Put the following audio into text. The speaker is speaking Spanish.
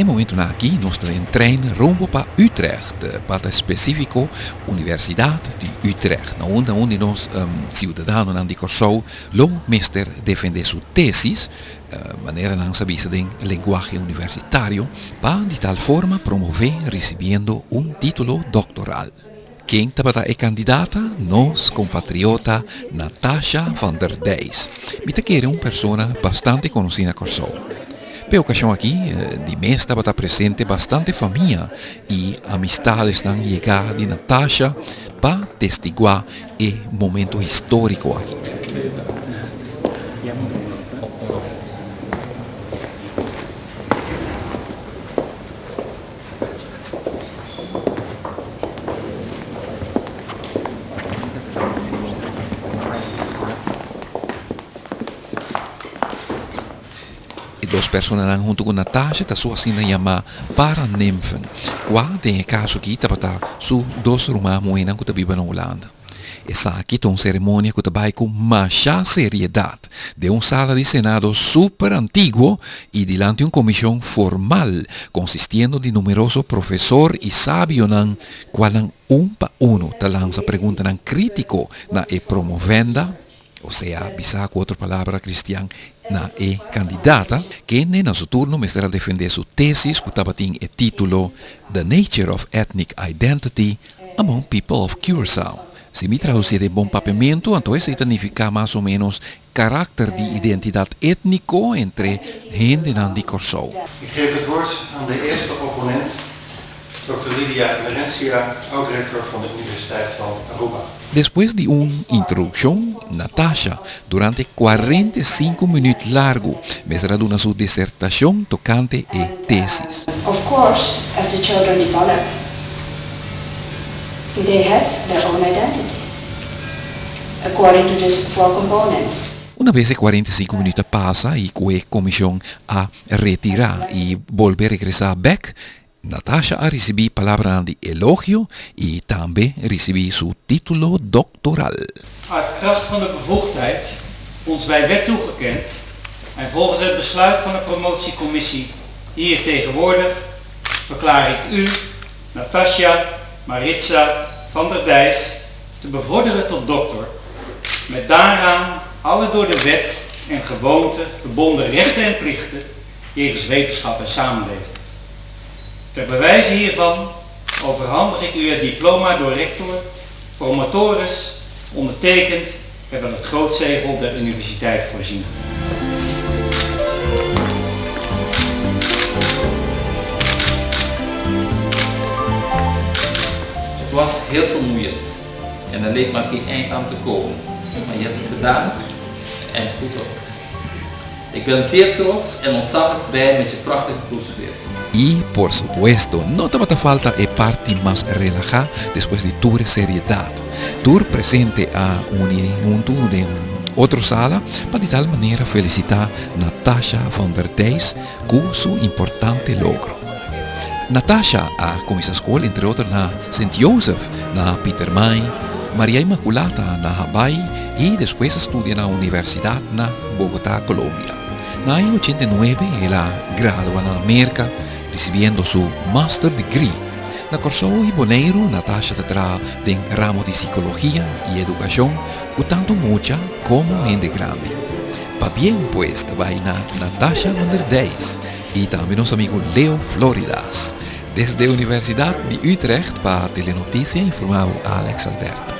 Nel momento aqui, nós estamos em trem rumbo para Utrecht, para específico Universidade de Utrecht, onde nós cidadãos de Corsou, lo meester defender sua tesis, maneira não sabia em linguagem universitário, para de tal forma promover recebendo título doctoral. Quem é candidata? Nos compatriota Natasha van der Dijs. Mita que era uma pessoa bastante conhecida em Corsou. Pela ocasião aqui, de mês estava presente bastante família e amistades estão chegando de Natasha para testiguar o momento histórico aqui. Duas pessoas junto com Natasha, a sua sina chama Paranimfen. Qua tem caso aqui, su dois irmãos moenas que vivem na Holanda. Essa aqui é uma cerimônia que vai com muita seriedade, de sala de senado super antigo e diante de uma comissão formal, consistindo de numerosos professores e sábios, qual para lança perguntas críticas na promovenda, ou seja, bisa com outra palavra cristiana, na candidata, que no seu turno me estará defender sua tesis, que estava tem o título The Nature of Ethnic Identity Among People of Curaçao. Se me traduzir de bom papamento, então isso significa mais ou menos caráter de identidade étnico entre gente de Corsou. Ik geef het woord aan de eerste opponent, Dr. Lydia Merencia, oud-rector van de Universiteit van Aruba. Depois de uma introdução, Natasha, durante 45 minutos largo, me estará dando sua dissertação tocante a tesis. Of course, as the children develop, they have their own identity, according to these 4 components. Uma vez 45 minutos passa e a comissão a retirar e volver a regressar back, Natasha a recebido palavra de elogio e também recebido seu título doctoral. Uit kracht van de bevoegdheid ons bij wet toegekend en volgens het besluit van de promotiecommissie hier tegenwoordig verklaar ik u, Natasha Maritza van der Dijs, te bevorderen tot dokter, met daaraan alle door de wet en gewoonte verbonden rechten en plichten jegens wetenschap en samenleving. Ter bewijze hiervan overhandig ik u het diploma door rector, promotoris, ondertekend en van het grootzegel der universiteit voorzien. Het was heel vermoeiend en er leek maar geen eind aan te komen, maar je hebt het gedaan en goed op. Ik ben zeer trots en ontzaglijk blij met je prachtige proefschrift. Y, por supuesto, no te va a falta la parte más relajada después de tu seriedad. Tú presente a junto de otra sala para de tal manera felicitar Natasha van der Dijs con su importante logro. Natasha ha comienzado escuela entre otros na St. Joseph, na Peter May, María Inmaculata na Hawaii y después estudia en la Universidad na Bogotá, Colombia. En el 89 ella gradua en América recibiendo su Master Degree. Na Corsou y Bonaire, Natasha tendrá en ramo de Psicología y Educación, tanto mucha como gente grande. Va bien pues, va Natasha van der Dijs y también los amigos Leo Floridas. Desde la Universidad de Utrecht para Telenoticia informado Alex Alberto.